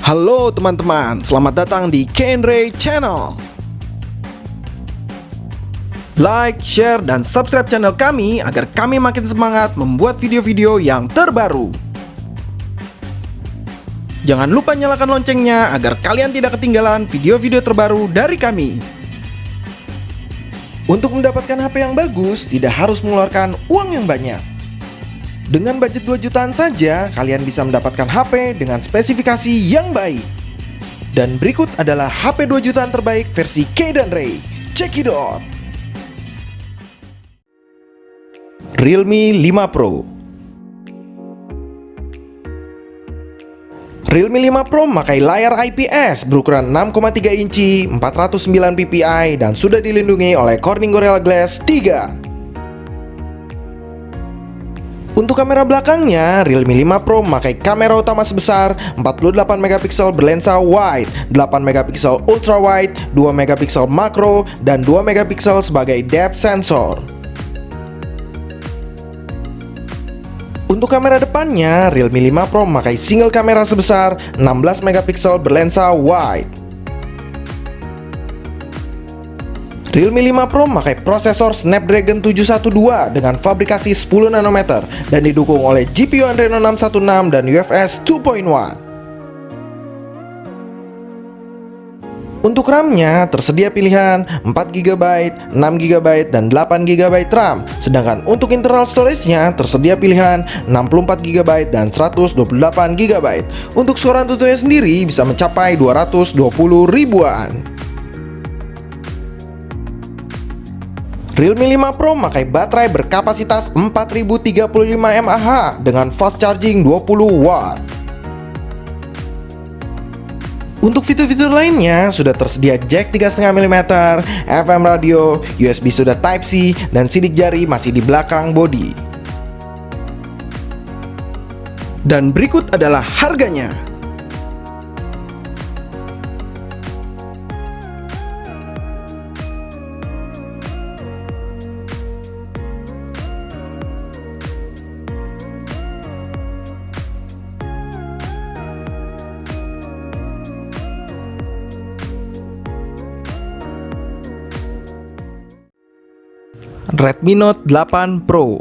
Halo teman-teman, selamat datang di Kenray Channel. Like, share, dan subscribe channel kami agar kami makin semangat membuat video-video yang terbaru. Jangan lupa nyalakan loncengnya agar kalian tidak ketinggalan video-video terbaru dari kami. Untuk mendapatkan HP yang bagus, tidak harus mengeluarkan uang yang banyak. Dengan budget 2 jutaan saja, kalian bisa mendapatkan HP dengan spesifikasi yang baik. Dan berikut adalah HP 2 jutaan terbaik versi K dan Ray. Check it out! Realme 5 Pro. Realme 5 Pro memakai layar IPS berukuran 6,3 inci, 409 ppi, dan sudah dilindungi oleh Corning Gorilla Glass 3. Untuk kamera belakangnya, Realme 5 Pro memakai kamera utama sebesar 48 megapiksel berlensa wide, 8 megapiksel ultra wide, 2 megapiksel makro, dan 2 megapiksel sebagai depth sensor. Untuk kamera depannya, Realme 5 Pro memakai single kamera sebesar 16 megapiksel berlensa wide. Realme 5 Pro memakai prosesor Snapdragon 712 dengan fabrikasi 10 nanometer dan didukung oleh GPU Adreno 616 dan UFS 2.1. Untuk RAM-nya tersedia pilihan 4GB, 6GB, dan 8GB RAM. Sedangkan untuk internal storage-nya tersedia pilihan 64GB dan 128GB. Untuk skor Antutunya sendiri bisa mencapai 220 ribuan. Realme 5 Pro memakai baterai berkapasitas 4035 mAh dengan fast charging 20 watt. Untuk fitur-fitur lainnya sudah tersedia jack 3,5 mm, FM radio, USB sudah Type-C, dan sidik jari masih di belakang bodi. Dan berikut adalah harganya. Redmi Note 8 Pro.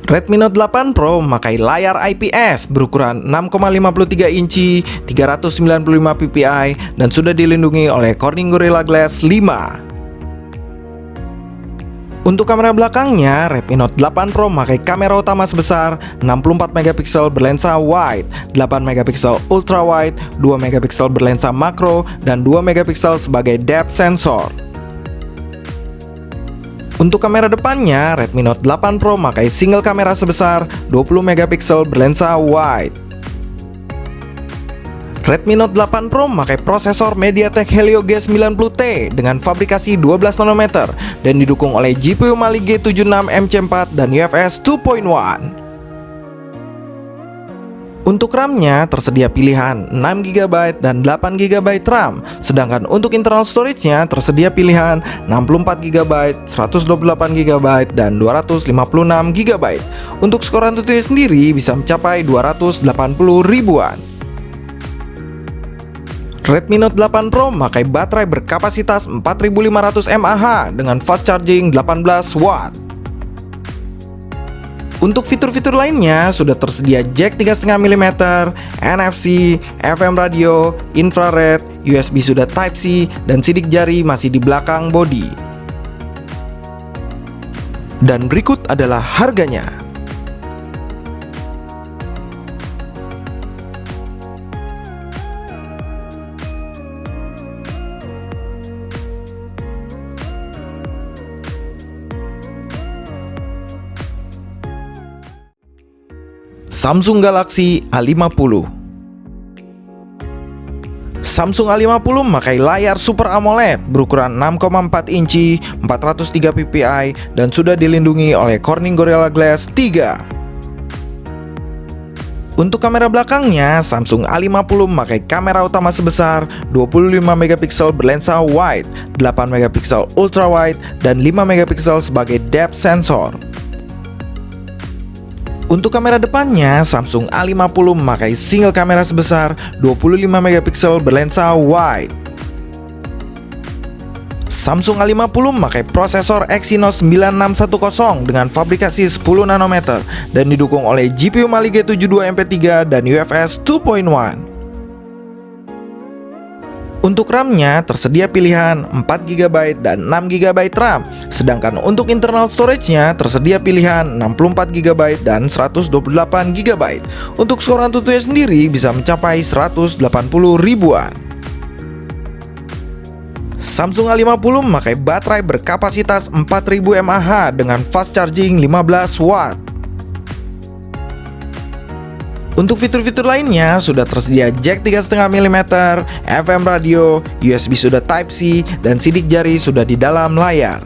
Redmi Note 8 Pro memakai layar IPS berukuran 6,53 inci, 395 ppi, dan sudah dilindungi oleh Corning Gorilla Glass 5. Untuk kamera belakangnya, Redmi Note 8 Pro memakai kamera utama sebesar 64 megapiksel berlensa wide, 8 megapiksel ultra wide, 2 megapiksel berlensa makro, dan 2 megapiksel sebagai depth sensor. Untuk kamera depannya, Redmi Note 8 Pro memakai single kamera sebesar 20 megapiksel berlensa wide. Redmi Note 8 Pro memakai prosesor MediaTek Helio G90T dengan fabrikasi 12 nanometer dan didukung oleh GPU Mali G76 MC4 dan UFS 2.1. Untuk RAM-nya tersedia pilihan 6GB dan 8GB RAM, sedangkan untuk internal storage-nya tersedia pilihan 64GB, 128GB, dan 256GB. Untuk skor Antutunya sendiri bisa mencapai 280 ribuan. Redmi Note 8 Pro memakai baterai berkapasitas 4500 mAh dengan fast charging 18 watt. Untuk fitur-fitur lainnya sudah tersedia jack 3,5 mm, NFC, FM radio, infrared, USB sudah Type-C, dan sidik jari masih di belakang bodi. Dan berikut adalah harganya. Samsung Galaxy A50. Samsung A50 memakai layar Super AMOLED berukuran 6,4 inci, 403 ppi, dan sudah dilindungi oleh Corning Gorilla Glass 3. Untuk kamera belakangnya, Samsung A50 memakai kamera utama sebesar 25 megapiksel berlensa wide, 8 megapiksel ultra wide, dan 5 megapiksel sebagai depth sensor. Untuk kamera depannya, Samsung A50 memakai single kamera sebesar 25 megapiksel berlensa wide. Samsung A50 memakai prosesor Exynos 9610 dengan fabrikasi 10 nanometer dan didukung oleh GPU Mali G72 MP3 dan UFS 2.1. Untuk RAM-nya tersedia pilihan 4GB dan 6GB RAM, sedangkan untuk internal storage-nya tersedia pilihan 64GB dan 128GB. Untuk skor AnTuTu sendiri bisa mencapai 180 ribuan. Samsung A50 memakai baterai berkapasitas 4000 mAh dengan fast charging 15 watt. Untuk fitur-fitur lainnya sudah tersedia jack 3,5 mm, FM radio, USB sudah Type-C, dan sidik jari sudah di dalam layar.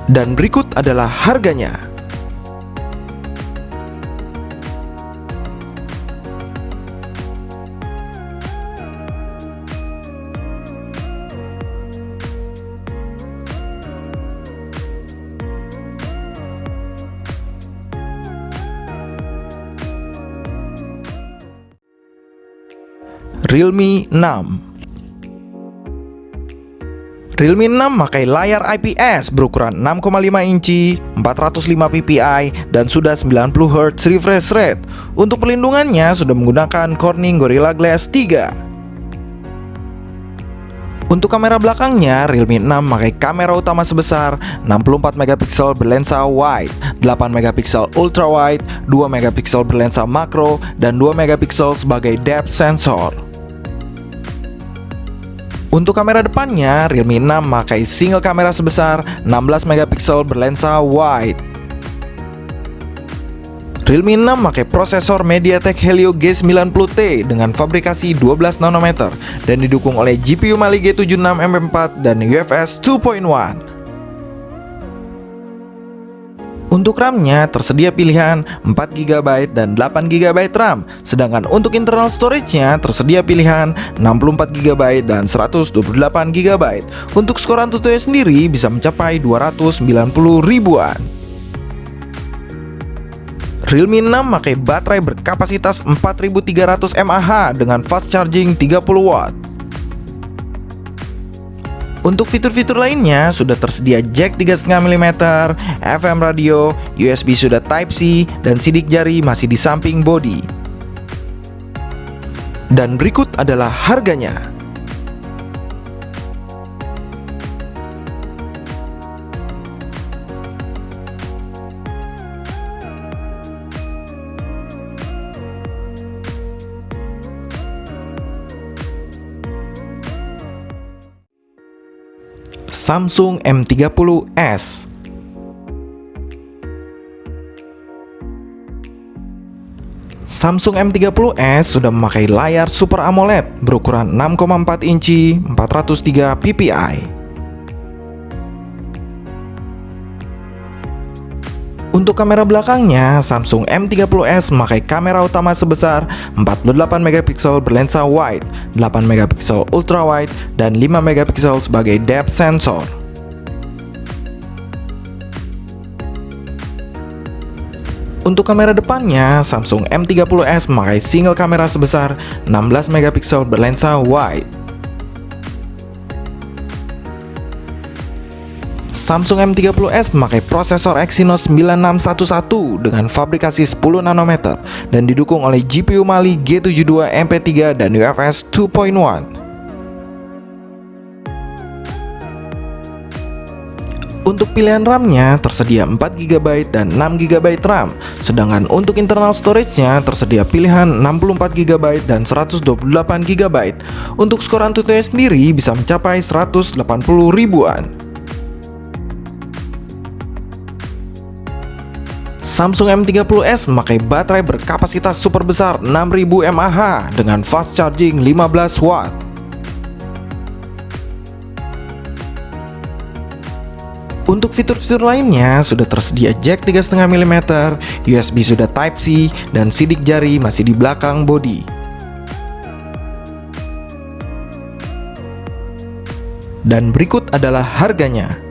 Dan berikut adalah harganya. Realme 6. Realme 6 memakai layar IPS berukuran 6,5 inci, 405 ppi, dan sudah 90 Hz refresh rate. Untuk perlindungannya sudah menggunakan Corning Gorilla Glass 3. Untuk kamera belakangnya, Realme 6 memakai kamera utama sebesar 64 megapiksel berlensa wide, 8 megapiksel ultra wide, 2 megapiksel berlensa makro, dan 2 megapiksel sebagai depth sensor. Untuk kamera depannya, Realme 6 memakai single kamera sebesar 16 megapiksel berlensa wide. Realme 6 memakai prosesor MediaTek Helio G90T dengan fabrikasi 12 nanometer dan didukung oleh GPU Mali G76 MP4 dan UFS 2.1. Untuk RAM-nya tersedia pilihan 4GB dan 8GB RAM, sedangkan untuk internal storage-nya tersedia pilihan 64GB dan 128GB. Untuk skor AnTuTu sendiri bisa mencapai 290 ribuan. Realme 6 memakai baterai berkapasitas 4300 mAh dengan fast charging 30 watt. Untuk fitur-fitur lainnya sudah tersedia jack 3,5 mm, FM radio, USB sudah Type-C, dan sidik jari masih di samping bodi. Dan berikut adalah harganya. Samsung M30s. Samsung M30s sudah memakai layar Super AMOLED berukuran 6,4 inci, 403 ppi. Untuk kamera belakangnya, Samsung M30s memakai kamera utama sebesar 48 megapiksel berlensa wide, 8 megapiksel ultra wide, dan 5 megapiksel sebagai depth sensor. Untuk kamera depannya, Samsung M30s memakai single kamera sebesar 16 megapiksel berlensa wide. Samsung M30s memakai prosesor Exynos 9611 dengan fabrikasi 10 nanometer dan didukung oleh GPU Mali G72 MP3 dan UFS 2.1. Untuk pilihan RAM-nya tersedia 4GB dan 6GB RAM, sedangkan untuk internal storage-nya tersedia pilihan 64GB dan 128GB. Untuk skor AnTuTu sendiri bisa mencapai 180 ribuan. Samsung M30s memakai baterai berkapasitas super besar 6000 mAh dengan fast charging 15 watt. Untuk fitur-fitur lainnya sudah tersedia jack 3,5 mm, USB sudah Type-C, dan sidik jari masih di belakang bodi. Dan berikut adalah harganya.